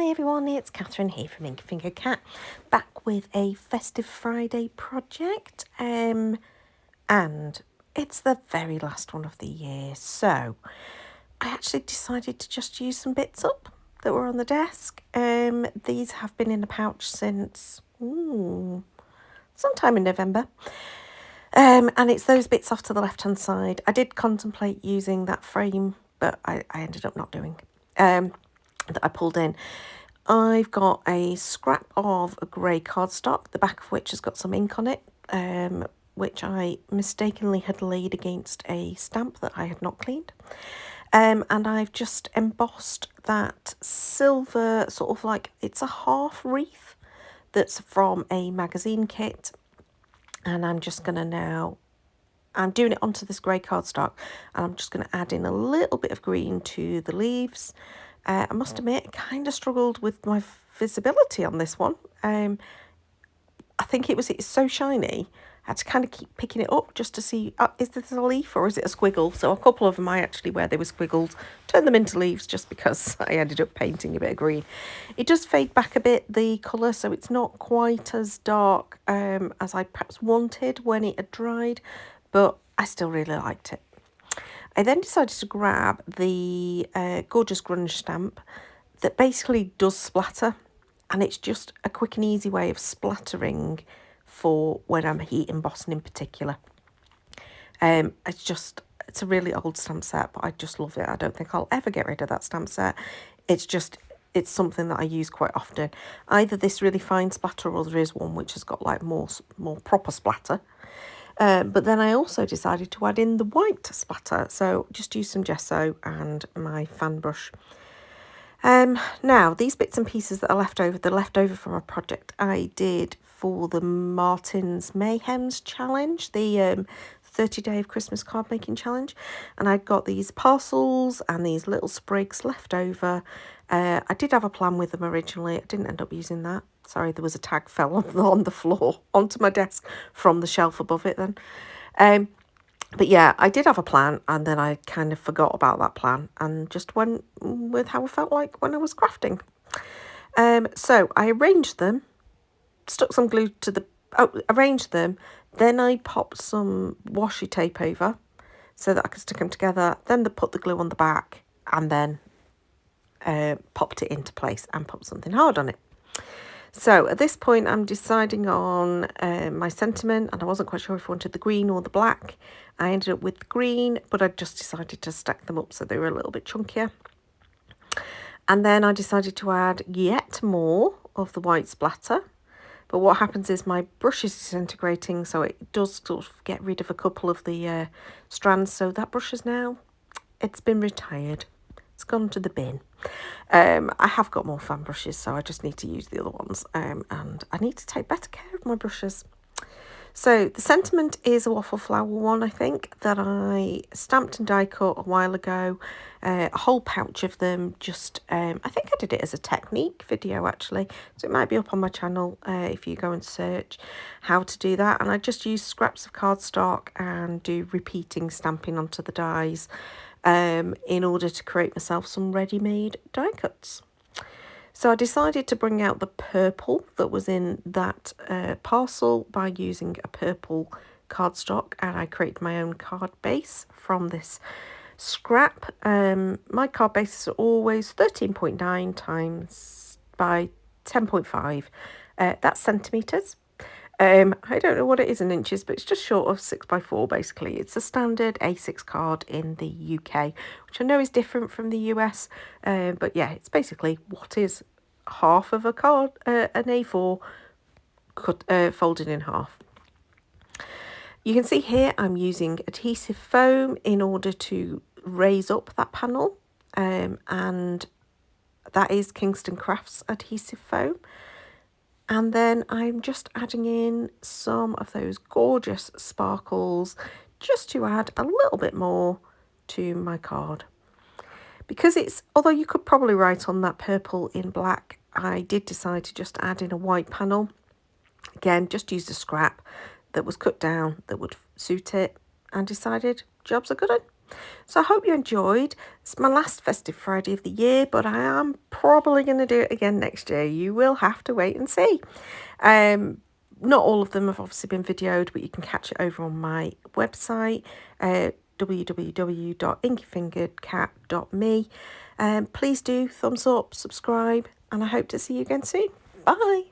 Hi everyone, it's Catherine here from Ink Finger Cat, back with a Festive Friday project, and it's the very last one of the year, so I actually decided to just use some bits up that were on the desk. These have been in the pouch since sometime in November, and it's those bits off to the left hand side. I did contemplate using that frame, but I ended up not doing, that I pulled in. I've got a scrap of a grey cardstock, the back of which has got some ink on it, which I mistakenly had laid against a stamp that I had not cleaned. And I've just embossed that silver, sort of like, it's a half wreath that's from a magazine kit. And I'm just going to now, I'm doing it onto this grey cardstock, and I'm just going to add in a little bit of green to the leaves. I must admit, I kind of struggled with my visibility on this one. I think it's so shiny, I had to kind of keep picking it up just to see, is this a leaf or is it a squiggle? So a couple of them I actually, where they were squiggles, turned them into leaves just because I ended up painting a bit of green. It does fade back a bit, the colour, so it's not quite as dark as I perhaps wanted when it had dried, but I still really liked it. I then decided to grab the Gorgeous Grunge stamp that basically does splatter, and it's just a quick and easy way of splattering for when I'm heat embossing in particular. It's a really old stamp set, but I just love it. I don't think I'll ever get rid of that stamp set. It's something that I use quite often. Either this really fine splatter, or there is one which has got like more proper splatter. But then I also decided to add in the white splatter, so just use some gesso and my fan brush. Now, these bits and pieces that are they're left over from a project I did for the Martin's Mayhems challenge, the 30-day of Christmas card making challenge, and I got these parcels and these little sprigs left over. I did have a plan with them originally. I didn't end up using that. Sorry, there was a tag fell on the floor onto my desk from the shelf above it then. But yeah, I did have a plan, and then I kind of forgot about that plan and just went with how I felt like when I was crafting. So I arranged them, stuck some glue to arranged them, then I popped some washi tape over so that I could stick them together, then put the glue on the back, and then popped it into place and put something hard on it. So at this point, I'm deciding on my sentiment, and I wasn't quite sure if I wanted the green or the black. I ended up with the green, but I just decided to stack them up so they were a little bit chunkier. And then I decided to add yet more of the white splatter. But what happens is my brush is disintegrating, so it does sort of get rid of a couple of the strands. So that brush is now, it's been retired. It's gone to the bin. I have got more fan brushes, so I just need to use the other ones, and I need to take better care of my brushes. So the sentiment is a waffle flower one, I think, that I stamped and die cut a while ago. A whole pouch of them. I think I did it as a technique video actually, so it might be up on my channel if you go and search how to do that. And I just use scraps of cardstock and do repeating stamping onto the dies in order to create myself some ready-made die cuts. So I decided to bring out the purple that was in that parcel by using a purple cardstock, and I created my own card base from this scrap. My card bases are always 13.9 times by 10.5. That's centimetres. I don't know what it is in inches, but it's just short of 6x4 basically. It's a standard A6 card in the UK, which I know is different from the US, but yeah, it's basically what is half of a card, an A4 cut, folded in half. You can see here I'm using adhesive foam in order to raise up that panel, and that is Kingston Crafts adhesive foam. And then I'm just adding in some of those gorgeous sparkles just to add a little bit more to my card. Because although you could probably write on that purple in black, I did decide to just add in a white panel. Again, just used a scrap that was cut down that would suit it and decided job's a good one. So I hope you enjoyed. It's my last Festive Friday of the year, but I am probably going to do it again next year. You will have to wait and see. Not all of them have obviously been videoed, but you can catch it over on my website, www.inkyfingeredcat.me. Please do thumbs up, subscribe, and I hope to see you again soon. Bye.